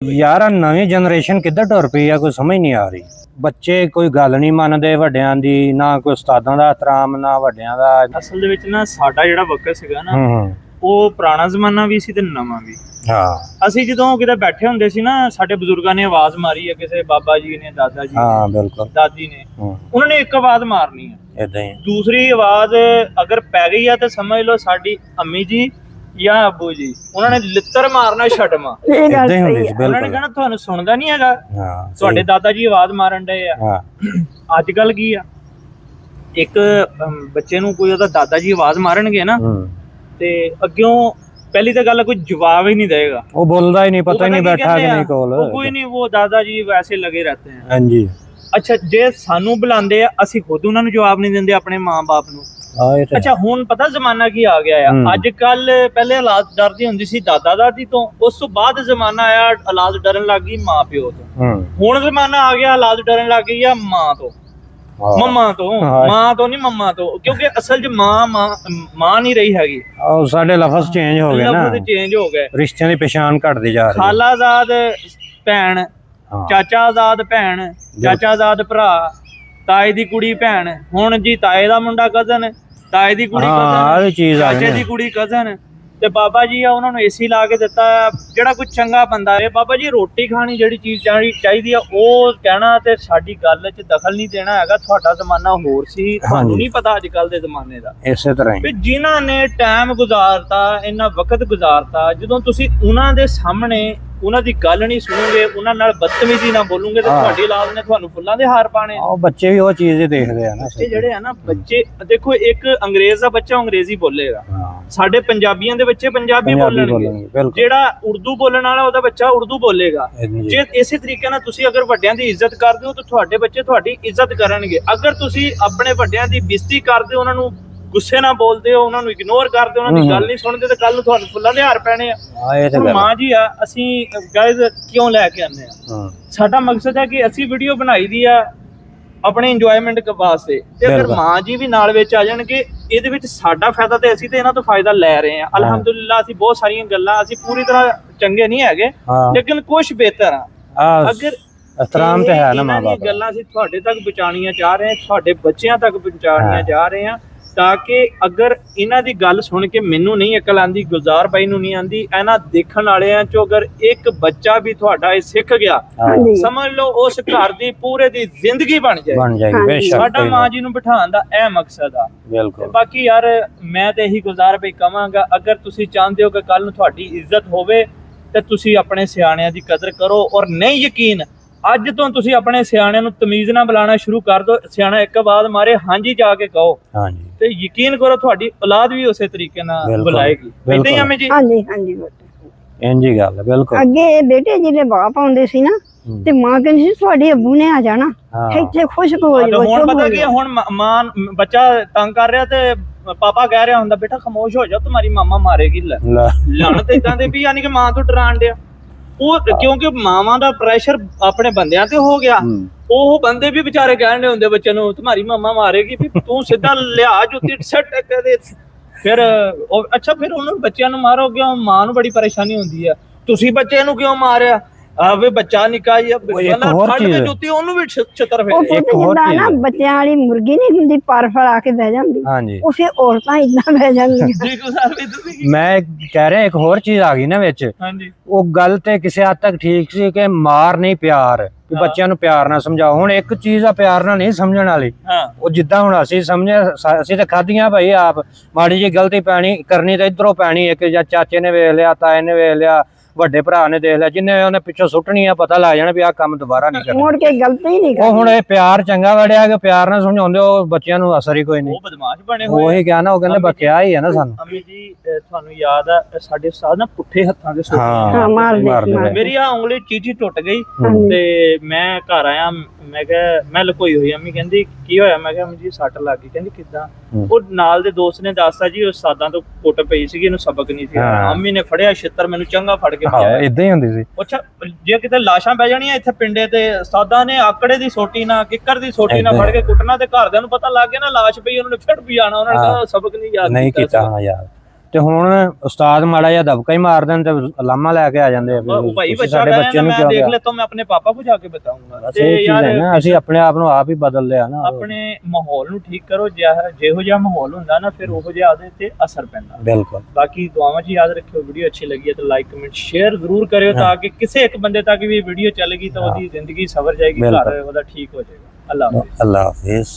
यार नवी जनरेशन किधर टुर पई है कोई समझ नहीं आ रही। ਬੱਚੇ ਕੋਈ ਗੱਲ ਨਹੀਂ ਮੰਨਦੇ ਵੱਡਿਆਂ ਦੀ, ਨਾ ਕੋਈ ਉਸਤਾਦਾਂ ਦਾ ਇਤਰਾਮ ਨਾ ਵੱਡਿਆਂ ਦਾ। ਅਸਲ ਦੇ ਵਿੱਚ ਨਾ ਸਾਡਾ ਜਿਹੜਾ ਵਕਤ ਸੀਗਾ ਨਾ ਉਹ ਪੁਰਾਣਾ ਜ਼ਮਾਨਾ ਵੀ ਸੀ ਤੇ ਨਵਾਂ ਵੀ। ਹਾਂ ਅਸੀਂ ਜਦੋਂ ਕਿਤੇ ਬੈਠੇ ਹੁੰਦੇ ਸੀ ਨਾ, ਸਾਡੇ ਬਜ਼ੁਰਗਾਂ ਨੇ ਆਵਾਜ਼ ਮਾਰੀ ਹੈ, ਕਿਸੇ ਬਾਬਾ ਜੀ ਨੇ, ਦਾਦਾ ਜੀ ਹਾਂ ਬਿਲਕੁਲ ਦਾਦੀ ਨੇ, ਉਹਨਾਂ ਨੇ ਇੱਕ ਆਵਾਜ਼ ਮਾਰਨੀ ਹੈ, ਇਦਾਂ ਹੀ ਦੂਸਰੀ ਆਵਾਜ਼ ਅਗਰ ਪੈ ਗਈ ਆ ਤਾਂ ਸਮਝ ਲਓ ਸਾਡੀ ਅੰਮੀ ਜੀ ਜਾਂ ਅੱਬੂ ਜੀ, ਉਹਨਾਂ ਨੇ ਲਿੱਤਰ ਮਾਰਨਾ ਛਟਮਾ। ਉਹਨਾਂ ਨੇ ਕਹਿਣਾ ਤੁਹਾਨੂੰ ਸੁਣਦਾ ਨਹੀਂ ਹੈਗਾ, ਤੁਹਾਡੇ ਦਾਦਾ ਜੀ ਆਵਾਜ਼ ਮਾਰਨ ਡਏ ਆ। ਅੱਜ ਕੱਲ ਕੀ ਆ, ਇੱਕ ਬੱਚੇ ਨੂੰ ਕੋਈ ਉਹਦਾ ਦਾਦਾ ਜੀ ਆਵਾਜ਼ ਮਾਰਨਗੇ ਨਾ ਤੇ ਅੱਗਿਓਂ ਪਹਿਲੀ ਤਾਂ ਗੱਲ ਕੋਈ ਜਵਾਬ ਹੀ ਨਹੀਂ ਦੇਗਾ, ਉਹ ਬੋਲਦਾ ਹੀ ਨਹੀਂ, ਪਤਾ ਹੀ ਨਹੀਂ ਬੈਠਾ ਕਿ ਨਹੀਂ ਕੋਲ, ਕੋਈ ਨਹੀਂ, ਉਹ ਦਾਦਾ ਜੀ ਵੈਸੇ ਲਗੇ ਰਹਤੇ ਹੈ। ਹਾਂਜੀ ਅੱਛਾ, ਜੇ ਸਾਨੂੰ ਬੁਲਾਉਂਦੇ ਆ ਅਸੀਂ ਖੁਦ ਉਹਨਾਂ ਨੂੰ ਜਵਾਬ ਨਹੀਂ ਦਿੰਦੇ ਆਪਣੇ ਮਾਂ-ਬਾਪ ਨੂੰ। ਅੱਛਾ ਹੁਣ ਪਤਾ ਜ਼ਮਾਨਾ ਕੀ ਆ ਗਿਆ ਆ, ਅੱਜ ਕੱਲ ਪਹਿਲੇ ਔਲਾਦ ਡਰਦੀ ਹੁੰਦੀ ਸੀ ਦਾਦਾ ਦਾਦੀ ਤੋਂ, ਉਸ ਤੋਂ ਬਾਅਦ ਜ਼ਮਾਨਾ ਆਇਆ ਔਲਾਦ ਡਰਨ ਲੱਗ ਗਈ ਮਾਂ ਪਿਓ ਤੋਂ। ਹੁਣ ਜ਼ਮਾਨਾ ਆ ਗਿਆ ਔਲਾਦ ਡਰਨ ਲੱਗ ਗਈ ਆ ਮਾਂ ਤੋਂ, ਮੰਮਾ ਤੋਂ, ਮਾਂ ਤੋਂ ਨਹੀਂ ਮੰਮਾ ਤੋਂ, ਕਿਉਂਕਿ ਅਸਲ 'ਚ ਮਾਂ ਨਹੀਂ ਰਹੀ ਹੈਗੀ। ਸਾਡੇ ਲਫ਼ਜ਼ ਚੇਂਜ ਹੋ ਗਏ ਨਾ, ਲਫ਼ਜ਼ ਚੇਂਜ ਹੋ ਗਏ, ਰਿਸ਼ਤਿਆਂ ਦੀ ਪਛਾਣ ਘਟਦੀ ਜਾ ਰਹੀ। ਖਾਲਾਜ਼ਾਦ ਭੈਣ, ਚਾਚਾਜ਼ਾਦ ਭੈਣ, ਚਾਚਾਜ਼ਾਦ ਭਰਾ, ਤਾਏ ਦੀ ਕੁੜੀ ਭੈਣ, ਹੁਣ ਜੀ ਤਾਏ ਦਾ ਮੁੰਡਾ ਕਜ਼ਨ, ਤਾਏ ਦੀ ਕੁੜੀ ਕਜ਼ਨ, ਚਾਚੇ ਦੀ ਕੁੜੀ ਕਜ਼ਨ। ਤੇ ਬਾਬਾ ਜੀ ਆ ਉਹਨਾਂ ਨੂੰ ਏਸੀ ਲਾ ਕੇ ਦਿੱਤਾ, ਜਿਹੜਾ ਕੋਈ ਚੰਗਾ ਬੰਦਾ ਹੈ ਬਾਬਾ ਜੀ ਰੋਟੀ ਖਾਣੀ ਜਿਹੜੀ ਚੀਜ਼ ਚਾਹੀਦੀ ਆ ਉਹ ਕਹਿਣਾ ਤੇ ਸਾਡੀ ਗੱਲ 'ਚ ਦਖਲ ਨਹੀਂ ਦੇਣਾ ਹੈਗਾ। ਤੁਹਾਡਾ ਜ਼ਮਾਨਾ ਹੋਰ ਸੀ, ਤੁਹਾਨੂੰ ਨਹੀਂ ਪਤਾ ਅੱਜ ਕੱਲ ਦੇ ਜ਼ਮਾਨੇ ਦਾ। ਇਸੇ ਤਰ੍ਹਾਂ ਵੀ ਜਿਨ੍ਹਾਂ ਨੇ ਟਾਈਮ ਗੁਜ਼ਾਰਤਾ, ਇੰਨਾ ਵਕਤ ਗੁਜ਼ਾਰਤਾ, ਜਦੋਂ ਤੁਸੀਂ ਉਹਨਾਂ ਦੇ ਸਾਹਮਣੇ ਉਹਨਾਂ ਦੀ ਗੱਲ ਨਹੀਂ ਸੁਣੋਗੇ, ਉਹਨਾਂ ਨਾਲ ਬਦਤਮੀਜ਼ੀ ਨਾ ਬੋਲੋਗੇ ਤਾਂ ਤੁਹਾਡੀ ਔਲਾਦ ਨੇ ਤੁਹਾਨੂੰ ਫੁੱਲਾਂ ਦੇ ਹਾਰ ਪਾਣੇ ਆ। ਬੱਚੇ ਵੀ ਉਹ ਚੀਜ਼ ਦੇਖਦੇ ਆ ਨਾ, ਬੱਚੇ ਜਿਹੜੇ ਆ ਨਾ, ਬੱਚੇ ਦੇਖੋ ਇੱਕ ਅੰਗਰੇਜ਼ ਦਾ ਬੱਚਾ ਅੰਗਰੇਜ਼ੀ ਬੋਲੇਗਾ, ਸਾਡੇ ਪੰਜਾਬੀਆਂ ਦੇ ਬੱਚੇ ਪੰਜਾਬੀ ਬੋਲਣਗੇ, ਜਿਹੜਾ ਉਰਦੂ ਬੋਲਣ ਵਾਲਾ ਉਹਦਾ ਬੱਚਾ ਉਰਦੂ ਬੋਲੇਗਾ। ਜੇ ਇਸੇ ਤਰੀਕੇ ਨਾਲ ਤੁਸੀਂ ਅਗਰ ਵੱਡਿਆਂ ਦੀ ਇੱਜ਼ਤ ਕਰਦੇ ਹੋ ਤਾਂ ਤੁਹਾਡੇ ਬੱਚੇ ਤੁਹਾਡੀ ਇੱਜ਼ਤ ਕਰਨਗੇ। ਅਗਰ ਤੁਸੀਂ ਆਪਣੇ ਵੱਡਿਆਂ ਦੀ ਬੇਇੱਜ਼ਤੀ ਕਰਦੇ ਹੋ, ਉਹਨਾਂ ਨੂੰ ਗੁੱਸੇ ਨਾਲ ਬੋਲਦੇ ਹੋ, ਉਹਨਾਂ ਨੂੰ ਇਗਨੋਰ ਕਰਦੇ ਹੋ, ਉਹਨਾਂ ਦੀ ਗੱਲ ਨਹੀਂ ਸੁਣਦੇ, ਤਾਂ ਕੱਲ ਨੂੰ ਤੁਹਾਨੂੰ ਫੁੱਲਾਂ ਦੇ ਹਾਰ ਪੈਣੇ ਆ। ਮਾਂ ਜੀ ਆ, ਅਸੀਂ ਗਾਇਜ਼ ਕਿਉਂ ਲੈ ਕੇ ਆਨੇ ਆ, ਸਾਡਾ ਮਕਸਦ ਹੈ ਕਿ ਅਸੀਂ ਵੀਡੀਓ ਬਣਾਈ ਦੀ ਆ ਆਪਣੇ ਇੰਜੋਇਮੈਂਟ ਵਾਸਤੇ, ਤੇ ਅਗਰ ਮਾਂ ਜੀ ਵੀ ਨਾਲ ਵਿੱਚ ਆ ਜਾਣਗੇ ਇਹਦੇ ਵਿੱਚ ਸਾਡਾ ਫਾਇਦਾ, ਤੇ ਅਸੀਂ ਤੇ ਇਹਨਾਂ ਤੋਂ ਫਾਇਦਾ ਲੈ ਰਹੇ ਹਾਂ ਅਲਹਮਦੁਲਿਲਾ। ਅਸੀਂ ਬਹੁਤ ਸਾਰੀਆਂ ਗੱਲਾਂ, ਅਸੀਂ ਪੂਰੀ ਤਰ੍ਹਾਂ ਚੰਗੇ ਨਹੀਂ ਹੈਗੇ ਲੇਕਿਨ ਕੁਛ ਬਿਹਤਰ ਆ। ਅਗਰ ਇਤਰਾਮ ਤੇ ਹੈ ਨਾ ਮਾਂ ਬਾਪ, ਗੱਲਾਂ ਅਸੀਂ ਤੁਹਾਡੇ ਤੱਕ ਪਹੁੰਚਾਉਣੀਆਂ ਚਾਹ ਰਹੇ ਹਾਂ, ਤੁਹਾਡੇ ਬੱਚਿਆਂ ਤੱਕ ਪਹੁੰਚਾਉਣੀਆਂ ਜਾ ਰਹੇ ਹਾਂ, ਤਾਂ ਕਿ ਅਗਰ ਇਹਨਾਂ ਦੀ ਗੱਲ ਸੁਣ ਕੇ ਮੈਨੂੰ ਨਹੀਂ ਅਕਲ ਆਂਦੀ, ਗੁਲਜ਼ਾਰ ਬਾਈ ਨੂੰ ਨਹੀਂ ਆਂਦੀ, ਇਹਨਾਂ ਦੇਖਣ ਵਾਲਿਆਂ ਚੋਂ ਅਗਰ ਇੱਕ ਬੱਚਾ ਵੀ ਤੁਹਾਡਾ ਇਹ ਸਿੱਖ ਗਿਆ, ਸਮਝ ਲਓ ਉਸ ਘਰ ਦੀ ਪੂਰੇ ਦੀ ਜ਼ਿੰਦਗੀ ਬਣ ਜਾਏਗੀ। ਸਾਡਾ ਮਾਂ ਜੀ ਨੂੰ ਬਿਠਾਉਣ ਦਾ ਇਹ ਮਕਸਦ ਆ। ਬਾਕੀ ਯਾਰ ਮੈਂ ਤੇ ਇਹੀ ਗੁਲਜ਼ਾਰ ਬਾਈ ਕਵਾਂਗਾ, ਅਗਰ ਤੁਸੀਂ ਚਾਹੁੰਦੇ ਹੋ ਕਿ ਕੱਲ ਨੂੰ ਤੁਹਾਡੀ ਇੱਜ਼ਤ ਹੋਵੇ ਤੇ ਤੁਸੀਂ ਆਪਣੇ ਸਿਆਣਿਆਂ ਦੀ ਕਦਰ ਕਰੋ, ਔਰ ਨਹੀਂ ਯਕੀਨ ਅੱਜ ਤੋਂ ਤੁਸੀਂ ਆਪਣੇ ਸਿਆਣਿਆਂ ਨੂੰ ਤਮੀਜ਼ ਨਾਲ ਬੁਲਾਉਣਾ ਸ਼ੁਰੂ ਕਰ ਦਿਓ। ਸਿਆਣਾ ਇੱਕ ਆਵਾਜ਼ ਮਾਰੇ ਹਾਂਜੀ ਜਾ ਕੇ ਕਹੋ, ਤੇ ਯਕੀਨ ਕਰੋ ਤੁਹਾਡੀ ਔਲਾਦ ਵੀ ਉਸੇ ਤਰੀਕੇ ਨਾਲ ਬੁਲਾਏਗੀ। ਇਦਾਂ ਹੀ ਆਮੇ ਜੀ? ਹਾਂਜੀ ਹਾਂਜੀ ਇੰਜੀ ਗੱਲ ਹੈ ਬਿਲਕੁਲ। ਅੱਗੇ ਬੇਟੇ ਜਿਹਦੇ ਬਾਪ ਆਉਂਦੇ ਸੀ ਨਾ ਤੇ ਮਾਂ ਕਹਿੰਦੀ ਸੀ ਤੁਹਾਡੇ ਅੱਬੂ ਨੇ ਆ ਜਾਣਾ, ਇੱਥੇ ਖੁਸ਼ਕ ਹੋ ਜਾਓ। ਹੁਣ ਪਤਾ ਕੀ, ਹੁਣ ਮਾਂ ਬੱਚਾ ਤੰਗ ਕਰ ਰਿਹਾ ਤੇ ਪਾਪਾ ਕਹਿ ਰਿਹਾ ਹੁੰਦਾ ਬੇਟਾ ਖਾਮੋਸ਼ ਹੋ ਜਾ, ਤੁਹਾਡੀ ਮਾਮਾ ਮਾਰੇਗੀ। ਲਾਣਤ ਇਦਾਂ ਦੇ ਵੀ, ਯਾਨੀ ਕਿ ਮਾਂ ਤੋਂ ਡਰਾਣ ਡਿਆ ਉਹ, ਕਿਉਂਕਿ ਮਾਵਾਂ ਦਾ ਪ੍ਰੈਸ਼ਰ ਆਪਣੇ ਬੰਦਿਆਂ ਤੇ ਹੋ ਗਿਆ। ਉਹ ਬੰਦੇ ਵੀ ਵਿਚਾਰੇ ਕਹਿਣ ਦੇ ਹੁੰਦੇ ਬੱਚੇ ਨੂੰ ਤੁਹਾਡੀ ਮਾਮਾ ਮਾਰੇਗੀ, ਵੀ ਤੂੰ ਸਿੱਧਾ ਲਿਆ ਜੁੱਤੀ ਸੱਟ ਕੇ। ਫਿਰ ਅੱਛਾ, ਫਿਰ ਉਹਨੂੰ ਬੱਚਿਆਂ ਨੂੰ ਮਾਰੋਗੇ, ਮਾਂ ਨੂੰ ਬੜੀ ਪਰੇਸ਼ਾਨੀ ਹੁੰਦੀ ਆ, ਤੁਸੀਂ ਬੱਚੇ ਨੂੰ ਕਿਉਂ ਮਾਰਿਆ? ਵੇ ਬੱਚਾ ਨਿੱਕਾ ਜਿਹਾ ਫੜ ਕੇ ਜੁੱਤੀ ਉਹਨੂੰ ਵੀ ਛਿੱਤਰ ਫੇਰੇ। ਇੱਕ ਹੋਰ ਚੀਜ਼ ਨਾ, ਬੱਚਿਆਂ ਵਾਲੀ ਮੁਰਗੀ ਨਹੀਂ ਹੁੰਦੀ ਪਰ ਫੜਾ ਕੇ ਬਹਿ ਜਾਂਦੀ, ਉਹ ਫਿਰ ਔਰਤਾਂ ਇਦਾਂ ਬਹਿ ਜਾਂਦੀਆਂ। ਮੈਂ ਕਹਿ ਰਿਹਾ ਇੱਕ ਹੋਰ ਚੀਜ਼ ਆ ਗਈ ਨਾ ਵਿੱਚ, ਉਹ ਗੱਲ ਤੇ ਕਿਸੇ ਹੱਦ ਤੱਕ ਠੀਕ ਸੀ ਕਿ ਮਾਰ ਨਹੀਂ ਪਿਆਰ, ਬੱਚਿਆਂ ਨੂੰ ਪਿਆਰ ਨਾਲ ਸਮਝਾਓ। ਹੁਣ ਇੱਕ ਚੀਜ਼ ਆ ਪਿਆਰ ਨਾਲ ਨਹੀਂ ਸਮਝਣ ਵਾਲੀ, ਉਹ ਜਿੱਦਾਂ ਹੁਣ ਅਸੀਂ ਸਮਝਿਆ, ਅਸੀਂ ਤਾਂ ਖਾਧੀਆਂ ਭਾਈ ਆਪ, ਮਾੜੀ ਜਿਹੀ ਗਲਤੀ ਪੈਣੀ ਕਰਨੀ ਤਾਂ ਇਧਰੋਂ ਪੈਣੀ, ਇੱਕ ਜਾਂ ਚਾਚੇ ਨੇ ਵੇਖ ਲਿਆ, ਤਾਏ ਨੇ ਵੇਖ ਲਿਆ, ਵੱਡੇ ਭਰਾ ਨੇ ਦੇਖ ਲਿਆ, ਜਿੰਨੇ ਉਹਨੇ ਪਿੱਛੋਂ ਸੁੱਟਣੀ ਆ, ਪਤਾ ਲੱਗ ਜਾਣਾ ਵੀ ਆਹ ਕੰਮ ਦੁਬਾਰਾ ਨਹੀਂ ਕਰਨਾ, ਮੁੜ ਕੇ ਗਲਤੀ ਨਹੀਂ ਕਰਨੀ। ਉਹ ਹੁਣ ਇਹ ਪਿਆਰ ਚੰਗਾ ਵੜਿਆ ਕਿ ਪਿਆਰ ਨਾਲ ਸਮਝਾਉਂਦੇ, ਉਹ ਬੱਚਿਆਂ ਨੂੰ ਅਸਰ ਹੀ ਕੋਈ ਨਹੀਂ। ਉਹ ਬਦਮਾਸ਼ ਬਣੇ ਹੋਏ, ਉਹੀ ਕਿਹਾ ਨਾ, ਉਹ ਕਹਿੰਦੇ ਬਕਿਆ ਹੀ ਆ ਨਾ ਸਾਨੂੰ। ਅਮੀ ਜੀ ਤੁਹਾਨੂੰ ਯਾਦ ਆ ਸਾਡੇ ਉਸਤਾਦ ਨਾ ਪੁੱਠੇ ਹੱਥਾਂ ਦੇ ਮਾਰਦੇ, ਮੇਰੀ ਆ ਉਂਗਲੀ ਚੀਚੀ ਟੁੱਟ ਗਈ ਤੇ ਮੈਂ ਘਰ ਆਇਆ, ਮੈਂ ਕਿਹਾ ਮੈਂ ਲਕੋਈ ਹੋਈ। ਅੰਮੀ ਕਹਿੰਦੀ ਕੀ ਹੋਇਆ? ਮੈਂ ਕਿਹਾ ਅੰਮੀ ਜੀ ਸੱਟ ਲੱਗ ਗਈ। ਕਹਿੰਦੀ ਕਿੱਦਾਂ? ਉਹ ਨਾਲ ਦੇ ਦੋਸਤ ਨੇ ਦੱਸਤਾ ਜੀ ਉਸਤਾਦਾਂ ਤੋਂ ਕੁੱਟ ਪਈ ਸੀਗੀ, ਇਹਨੂੰ ਸਬਕ ਨਹੀਂ ਸੀ। ਅੰਮੀ ਨੇ ਫੜਿਆ ਛਿੱਤਰ, ਮੈਨੂੰ ਚੰਗਾ ਫੜ ਕੇ ਇਦਾਂ ਹੀ ਹੁੰਦੀ ਸੀ। ਅੱਛਾ, ਜੇ ਕਿਤੇ ਲਾਸ਼ਾਂ ਪੈ ਜਾਣੀਆਂ ਇੱਥੇ ਪਿੰਡੇ ਤੇ, ਉਸਤਾਦਾਂ ਨੇ ਆਕੜੇ ਦੀ ਸੋਟੀ ਨਾਲ, ਕਿੱਕਰ ਦੀ ਸੋਟੀ ਨਾਲ ਫੜ ਕੇ ਕੁੱਟਣਾ, ਤੇ ਘਰਦਿਆਂ ਨੂੰ ਪਤਾ ਲੱਗ ਗਿਆ ਨਾ ਲਾਸ਼ ਪਈ, ਉਹਨਾਂ ਨੇ ਫਿਰ ਵੀ ਆਣਾ, ਉਹਨਾਂ ਨੇ ਸਬਕ ਨਹੀਂ ਯਾਦ ਕੀਤਾ। ਤੇ ਹੁਣ ਉਸਤਾਦ ਮਾੜਾ ਜਿਹਾ ਦਬਕਾ ਹੀ ਮਾਰ ਦੇਣ ਤੇ ਲਾਮਾ ਲੈ ਕੇ ਆ ਜਾਂਦੇ ਆ ਭਾਈ ਸਾਡੇ ਬੱਚੇ ਨੂੰ ਕਿਉਂ ਦੇਖ ਲੈ ਤਾਂ ਮੈਂ ਆਪਣੇ ਪਾਪਾ ਕੋ ਜਾ ਕੇ ਬਤਾਉਂਗਾ ਤੇ ਯਾਰ ਅਸੀਂ ਆਪਣੇ ਆਪ ਨੂੰ ਆਪ ਹੀ ਬਦਲ ਲਿਆ ਨਾ ਆਪਣੇ ਮਾਹੌਲ ਨੂੰ ਠੀਕ ਕਰੋ ਜਿਹੋ ਜਿਹਾ ਮਾਹੌਲ ਹੁੰਦਾ ਨਾ ਫਿਰ ਉਹੋ ਜਿਹਾ ਉਹਦੇ ਤੇ ਅਸਰ ਪੈਂਦਾ ਬਿਲਕੁਲ ਬਾਕੀ ਦੁਆਵਾਂ 'ਚ ਯਾਦ ਰੱਖਿਓ ਵੀਡੀਓ ਅੱਛੀ ਲੱਗੀ ਹੈ ਤਾਂ ਲਾਈਕ ਕਮੈਂਟ ਸ਼ੇਅਰ ਜ਼ਰੂਰ ਕਰਿਓ ਤਾਂ ਕਿ ਕਿਸੇ ਇੱਕ ਬੰਦੇ ਤੱਕ ਵੀ ਵੀਡੀਓ ਚੱਲ ਗਈ ਤਾਂ ਉਹਦੀ ਜ਼ਿੰਦਗੀ ਸਵਰ ਜਾਏਗੀ ਘਰ ਉਹਦਾ ਠੀਕ ਹੋ ਜਾਏਗਾ ਅੱਲਾਹ ਹਾਫਿਜ਼। ਅੱਲਾਹ ਹਾਫਿਜ਼।